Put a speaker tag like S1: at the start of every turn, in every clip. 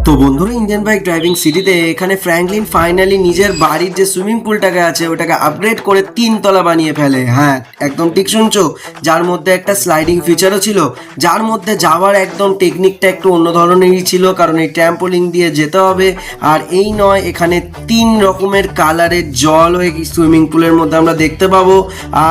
S1: তো বন্ধুরা, Indian bike driving সিটিতে এখানে ফ্র্যাঙ্কলিন ফাইনালি নিজের বাড়ির যে সুইমিং পুলটাকে আছে ওটাকে আপগ্রেড করে 3 তলা বানিয়ে ফেলে। হ্যাঁ, একদম ঠিক শুনছো। যার মধ্যে একটা স্লাইডিং ফিচারও ছিল, যার মধ্যে যাওয়ার একদম টেকনিকটা একটু অন্য ধরনেরই ছিল, কারণ এই ট্র্যাম্পোলিন দিয়ে যেতে হবে। আর এই নয়, এখানে 3 রকমের কালারের জল ওই সুইমিং পুলের মধ্যে আমরা দেখতে পাবো।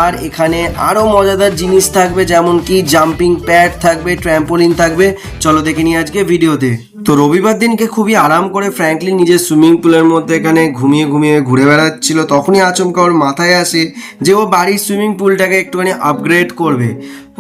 S1: আর এখানে আরও মজাদার জিনিস থাকবে, যেমন কি জাম্পিং প্যাড থাকবে, ট্র্যাম্পোলিন থাকবে। চলো দেখে নিই আজকে ভিডিওতে। তো রবিবার দিনকে খুবই আরাম করে ফ্র্যাঙ্কলিন নিজের সুইমিং পুলের মধ্যে এখানে ঘুমিয়ে ঘুরে বেড়াচ্ছিল। তখনই আচমকা ওর মাথায় আসে যে ও বাড়ির সুইমিং পুলটাকে একটুখানি আপগ্রেড করবে।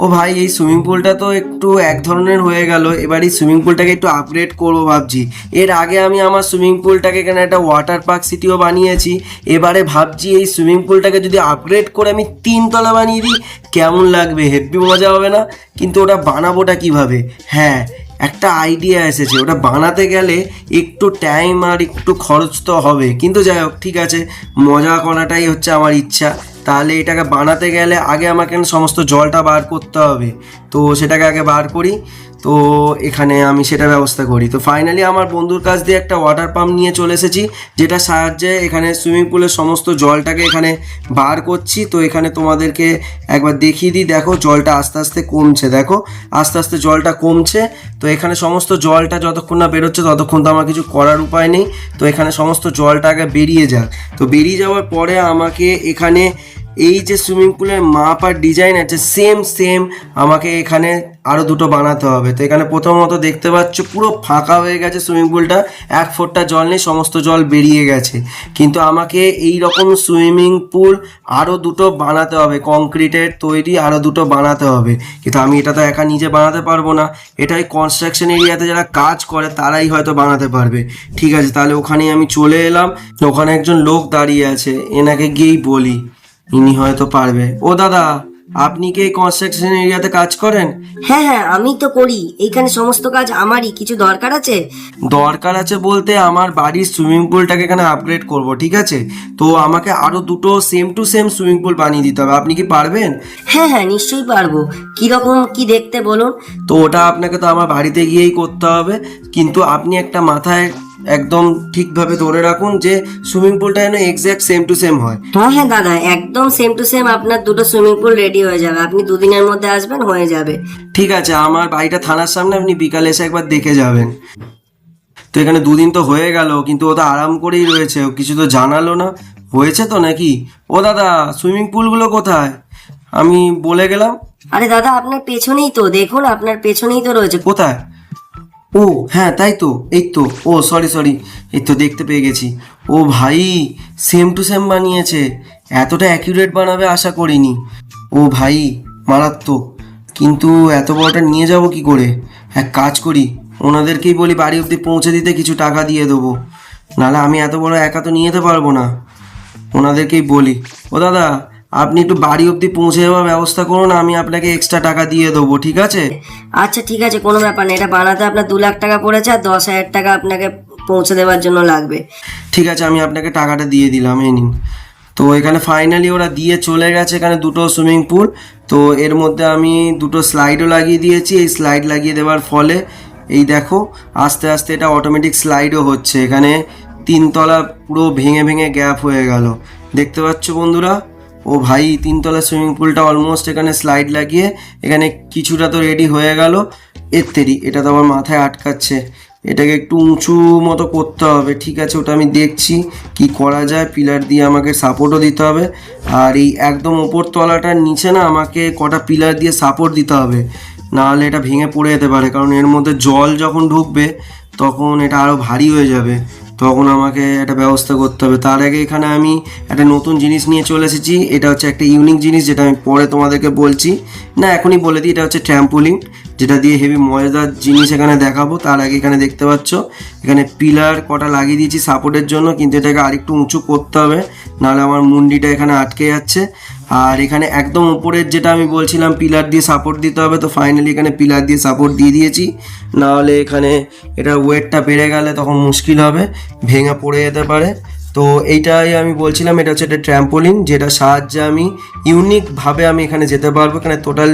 S1: ও ভাই, এই সুইমিং পুলটা তো একটু এক ধরনের হয়ে গেল, এবার এই সুইমিং পুলটাকে একটু আপগ্রেড করবো ভাবছি। এর আগে আমি আমার সুইমিং পুলটাকে এখানে একটা ওয়াটার পার্ক সিটিও বানিয়েছি। এবারে ভাবছি এই সুইমিং পুলটাকে যদি আপগ্রেড করে আমি 3 তলা বানিয়ে দিই, কেমন লাগবে? হেব্বি মজা হবে না? কিন্তু ওটা বানাবোটা কিভাবে? হ্যাঁ, একটা আইডিয়া এসেছে। ওটা বানাতে গেলে একটু টাইম আর একটু খরচ তো হবে, কিন্তু যাই হোক, ঠিক আছে, মজা করাটাই হচ্ছে আমার ইচ্ছা। তাহলে এটাকে বানাতে গেলে আগে আমাকে সমস্ত জলটা বার করতে হবে, তো সেটাকে আগে বার করি। তো এখানে আমি সেটা ব্যবস্থা করি। তো ফাইনালি আমার বন্ধুর কাছ দিয়ে একটা ওয়াটার পাম্প নিয়ে চলে এসেছি, যেটা সাহায্যে এখানে সুইমিং পুলের সমস্ত জলটাকে এখানে বার করছি। তো এখানে তোমাদেরকে একবার দেখিয়ে দিই, দেখো জলটা আস্তে আস্তে কমছে, দেখো আস্তে আস্তে জলটা কমছে। তো এখানে সমস্ত জলটা যতক্ষণ না বেরোচ্ছে ততক্ষণ তো আমার কিছু করার উপায় নেই। তো এখানে সমস্ত জলটা আগে বেরিয়ে যাক। তো বেরিয়ে যাওয়ার পরে আমাকে এখানে এই যে সুইমিং পুলের মাপ আর ডিজাইন আছে সেম আমাকে এখানে আরও দুটো বানাতে হবে। তো এখানে প্রথমত দেখতে পাচ্ছ পুরো ফাঁকা হয়ে গেছে সুইমিং পুলটা, 1 ফোঁটা জল নেই, সমস্ত জল বেরিয়ে গেছে। কিন্তু আমাকে এই রকম সুইমিং পুল আরও দুটো বানাতে হবে, কংক্রিটের তৈরি আরও দুটো বানাতে হবে। কিন্তু আমি এটা তো একা নিজে বানাতে পারবো না, এটাই কনস্ট্রাকশন এরিয়াতে যারা কাজ করে তারাই হয়তো বানাতে পারবে। ঠিক আছে, তাহলে ওখানেই আমি চলে এলাম। ওখানে একজন লোক দাঁড়িয়ে আছে, এনাকে গিয়েই বলি, ইনি হয়তো পারবে। ও দাদা, আপনি কি এই কনস্ট্রাকশন এরিয়াতে কাজ করেন?
S2: হ্যাঁ হ্যাঁ, আমি তো করি। এইখানে সমস্ত কাজ আমারই। কিছু দরকার আছে?
S1: দরকার আছে বলতে, আমার বাড়ির সুইমিং পুলটাকে এখানে আপগ্রেড করব, ঠিক আছে? তো আমাকে আরো দুটো same to same swimming pool বানিয়ে দিতে হবে। আপনি কি পারবেন?
S2: হ্যাঁ হ্যাঁ, নিশ্চয়ই পারবো। কিরকম কি দেখতে বলুন?
S1: তো ওটা আপনাকে তো আমার বাড়িতে গিয়েই করতে হবে, কিন্তু আপনি একটা মাথায় একদম ঠিকভাবে ধরে রাখুন যে সুইমিং পুলটা যেন এক্স্যাক্ট সেম টু সেম হয়।
S2: হ্যাঁ হ্যাঁ দাদা, একদম সেম টু সেম আপনার দুটো সুইমিং পুল রেডি হয়ে যাবে। আপনি 2 দিনের মধ্যে আসবেন, হয়ে যাবে।
S1: ঠিক আছে, আমার বাড়িটা থানার সামনে, আপনি বিকালে এসে একবার দেখে যাবেন। তো এখানে 2 দিন তো হয়ে গেল, কিন্তু ও তো আরাম করেই রয়েছে, ও কিছু তো জানালো না। হয়েছে তো নাকি? ও দাদা, সুইমিং পুলগুলো কোথায়? আমি বলে গেলাম।
S2: আরে দাদা, আপনার পেছনেই তো, দেখুন আপনার পেছনেই তো রয়েছে।
S1: কোথায়? ও হ্যাঁ, তাই তো, এই তো। ও সরি, এই তো দেখতে পেয়ে গেছি। ও ভাই, সেম টু সেম বানিয়েছে। এতটা অ্যাকিউরেট বানাবে আশা করিনি। ও ভাই, মারাত্মক। কিন্তু এত বড়টা নিয়ে যাব কি করে? এক কাজ করি, ওনাদেরকেই বলি বাড়ি অবধি পৌঁছে দিতে কিছু টাকা দিয়ে দেবো, নাহলে আমি এত বড় একা তো নিয়ে যেতে পারবো না। ওনাদেরকেই বলি, ও দাদা, আপনি একটু বাড়ি অবধি পৌঁছে যাওয়ার ব্যবস্থা করুন, আমি আপনাকে এক্সট্রা টাকা দিয়ে দেবো, ঠিক আছে?
S2: আচ্ছা ঠিক আছে, কোনো ব্যাপার না। এটা বানাতে আপনার 2 লাখ টাকা পড়েছে, আর 10,000 টাকা আপনাকে পৌঁছে দেওয়ার জন্য লাগবে।
S1: ঠিক আছে, আমি আপনাকে টাকাটা দিয়ে দিলাম, এই নিন। তো এখানে ফাইনালি ওরা দিয়ে চলে গেছে, এখানে দুটো সুইমিং পুল। তো এর মধ্যে আমি দুটো স্লাইডও লাগিয়ে দিয়েছি। এই স্লাইড লাগিয়ে দেওয়ার ফলে এই দেখো আস্তে আস্তে এটা অটোমেটিক স্লাইডও হচ্ছে। এখানে 3 তলা পুরো ভেঙে গ্যাপ হয়ে গেল, দেখতে পাচ্ছ বন্ধুরা? ও ভাই, 3 তলা সুইমিং পুলটা অলমোস্ট এখানে স্লাইড লাগিয়ে এখানে কিছুটা তো রেডি হয়ে গেল। এর তেরি, এটা তো আমার মাথায় আটকাচ্ছে। এটাকে একটু উঁচু মতো করতে হবে। ঠিক আছে, ওটা আমি দেখছি কি করা যায়। পিলার দিয়ে আমাকে সাপোর্টও দিতে হবে, আর এই একদম ওপর তলাটার নিচে না আমাকে কটা পিলার দিয়ে সাপোর্ট দিতে হবে, নাহলে এটা ভেঙে পড়ে যেতে পারে। কারণ এর মধ্যে জল যখন ঢুকবে তখন এটা আরও ভারী হয়ে যাবে, তখন আমাকে একটা ব্যবস্থা করতে হবে। তার আগে এখানে আমি একটা নতুন জিনিস নিয়ে চলে এসেছি। এটা হচ্ছে একটা ইউনিক জিনিস, যেটা আমি পরে তোমাদেরকে বলছি, না এখনই বলে দিই। এটা হচ্ছে ট্র্যাম্পোলিন, যেটা দিয়ে হেভি মজাদার জিনিস এখানে দেখাবো। তার আগে এখানে দেখতে পাচ্ছ এখানে পিলার কটা লাগিয়ে দিয়েছি সাপোর্টের জন্য, কিন্তু এটাকে আরেকটু উঁচু করতে হবে, নাহলে আমার মুন্ডিটা এখানে আটকে যাচ্ছে। আর এখানে একদম উপরের যেটা আমি বলছিলাম পিলার দিয়ে সাপোর্ট দিতে হবে, তো ফাইনালি এখানে পিলার দিয়ে সাপোর্ট দিয়ে দিয়েছি। নাহলে এখানে এটা ওয়েটটা বেড়ে গেলে তখন মুশকিল হবে, ভেঙে পড়ে যেতে পারে। তো এইটাই আমি বলছিলাম, এটা হচ্ছে একটা ট্র্যাম্পোলিন, যেটা সাহায্যে আমি ইউনিকভাবে আমি এখানে যেতে পারবো। এখানে টোটাল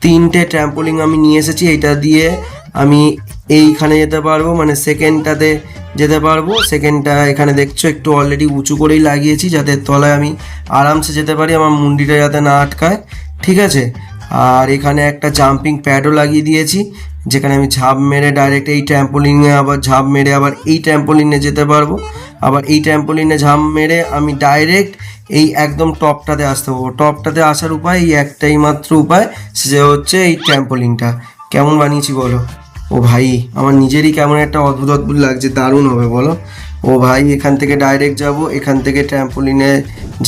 S1: 3টে ট্র্যাম্পোলিন আমি নিয়ে এসেছি। এটা দিয়ে আমি এইখানে যেতে পারবো, মানে সেকেন্ডটাতে যেতে পারবো। সেকেন্ডটা এখানে দেখছো একটু অলরেডি উঁচু করেই লাগিয়েছি, যাতে তলায় আমি আরামসে যেতে পারি, আমার মুন্ডিটা যাতে না আটকায়, ঠিক আছে। আর এখানে একটা জাম্পিং প্যাডও লাগিয়ে দিয়েছি, যেখানে আমি ঝাঁপ মেরে ডাইরেক্ট এই ট্র্যাম্পোলিনে আবার ঝাঁপ মেরে আবার এই ট্র্যাম্পোলিনে যেতে পারবো। আবার এই ট্র্যাম্পোলিনে ঝাঁপ মেরে আমি ডাইরেক্ট এই একদম টপটাতে আসতে পারবো। টপটাতে আসার উপায় এই একটাই মাত্র উপায়, সে হচ্ছে এই ট্র্যাম্পোলিনটা। কেমন বানিয়েছি বলো? ও ভাই, আমার নিজেরই কেমন একটা অদ্ভুত অদ্ভুত লাগছে, দারুণ হবে বলো। ও ভাই, এখান থেকে ডাইরেক্ট যাব, এখান থেকে ট্র্যাম্পোলিনে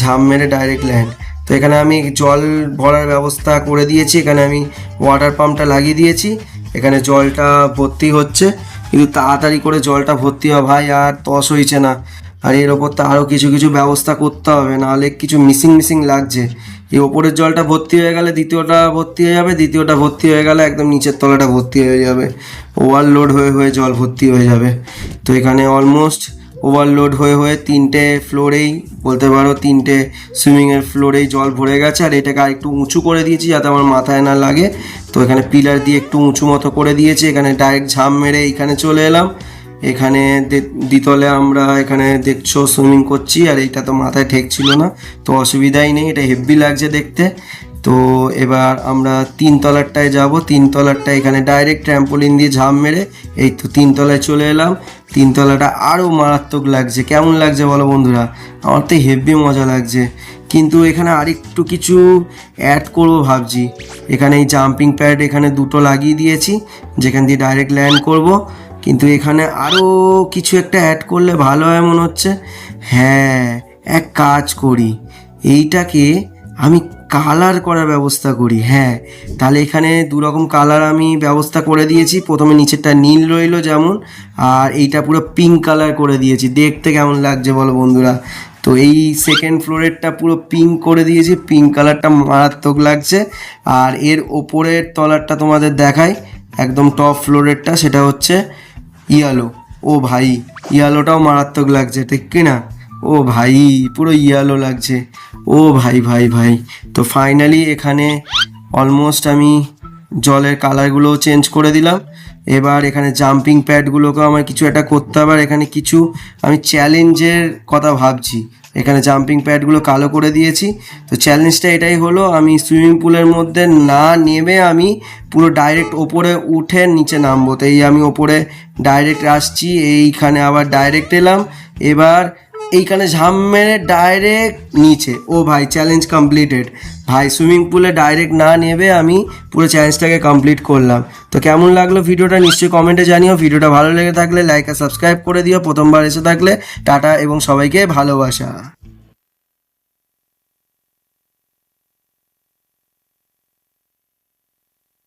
S1: ঝাঁপ মেরে ডাইরেক্ট ল্যান্ড। তো এখানে আমি জল ভরার ব্যবস্থা করে দিয়েছি, এখানে আমি ওয়াটার পাম্পটা লাগিয়ে দিয়েছি, এখানে জলটা ভর্তি হচ্ছে, কিন্তু তাড়াতাড়ি করে জলটা ভর্তি হয় ভাই, আর তস হয়েছে না। আর এর ওপর তো আরও কিছু কিছু ব্যবস্থা করতে হবে, নাহলে কিছু মিসিং লাগছে। এই ওপরের জলটা ভর্তি হয়ে গেলে দ্বিতীয়টা ভর্তি হয়ে যাবে, দ্বিতীয়টা ভর্তি হয়ে গেলে একদম নিচের তলাটা ভর্তি হয়ে যাবে, ওভারলোড হয়ে হয়ে জল ভর্তি হয়ে যাবে। তো এখানে অলমোস্ট ওভারলোড হয়ে হয়ে 3টে ফ্লোরেই বলতে পারো, 3টে সুইমিংয়ের ফ্লোরেই জল ভরে গেছে। আর এটাকে আর একটু উঁচু করে দিয়েছি যাতে আমার মাথায় না লাগে। তো এখানে পিলার দিয়ে একটু উঁচু মতো করে দিয়েছি, এখানে ডাইরেক্ট ঝাঁপ মেরে এইখানে চলে এলাম। এখানে দ্বিতলে আমরা এখানে দেখছো সুইমিং করছি, আর এইটা তো মাথায় ঠেকছিল না, তো অসুবিধাই নেই, এটা হেভি লাগছে দেখতে। তো এবার আমরা 3 তলারটায় যাব। 3 তলারটা এখানে ডাইরেক্ট ট্র্যাম্পোলিন দিয়ে ঝাঁপ মেরে এই তো 3 তলায় চলে এলাম। 3 তলাটা আরও মারাত্মক লাগছে। কেমন লাগছে বলো বন্ধুরা? আমার তো হেভি মজা লাগছে, কিন্তু এখানে আরেকটু কিছু অ্যাড করবো ভাবছি। এখানে এই জাম্পিং প্যাড এখানে 2টো লাগিয়ে দিয়েছি, যেখান দিয়ে ডাইরেক্ট ল্যান্ড করব, কিন্তু এখানে আরও কিছু একটা অ্যাড করলে ভালো হয় মনে হচ্ছে। হ্যাঁ, এক কাজ করি, এইটাকে আমি কালার করার ব্যবস্থা করি। হ্যাঁ, তাহলে এখানে 2 রকম কালার আমি ব্যবস্থা করে দিয়েছি। প্রথমে নিচেরটা নীল রইলো যেমন, আর এইটা পুরো পিঙ্ক কালার করে দিয়েছি। দেখতে কেমন লাগছে বলো বন্ধুরা? তো এই সেকেন্ড ফ্লোরেরটা পুরো পিঙ্ক করে দিয়েছি, পিঙ্ক কালারটা মারাত্মক লাগছে। আর এর ওপরের তলারটা তোমাদের দেখাই, একদম টপ ফ্লোরেরটা, সেটা হচ্ছে ইয়ালো। ও ভাই, ইয়ালোটাও মারাত্মক লাগছে, ঠিক কি না? ও ভাই, পুরো ইয়ালো লাগছে। ও ভাই ভাই ভাই, তো ফাইনালি এখানে অলমোস্ট আমি জলের কালারগুলোও চেঞ্জ করে দিলাম। এবার এখানে জাম্পিং প্যাডগুলোকেও আমার কিছু একটা করতে হবে। আর এখানে কিছু আমি চ্যালেঞ্জের কথা ভাবছি। এখানে জাম্পিং প্যাডগুলো কালো করে দিয়েছি। তো চ্যালেঞ্জটা এটাই হলো, আমি সুইমিং পুলের মধ্যে না নেমে আমি পুরো ডাইরেক্ট ওপরে উঠে নিচে নামবো। তো এই আমি ওপরে ডাইরেক্ট আসছি, এইখানে আবার ডাইরেক্ট এলাম, এবার এইখানে ঝাঁপ মেরে ডাইরেক্ট নিচে। ও ভাই, চ্যালেঞ্জ কমপ্লিটেড ভাই। সুইমিং পুলে ডাইরেক্ট না নেবে আমি পুরো চ্যালেঞ্জটাকে কমপ্লিট করলাম। তো কেমন লাগলো ভিডিওটা নিশ্চয়ই কমেন্টে জানিও। ভিডিওটা ভালো লেগে থাকলে লাইক আর সাবস্ক্রাইব করে দিও। প্রথমবার এসে থাকলে টাটা এবং সবাইকে ভালোবাসা।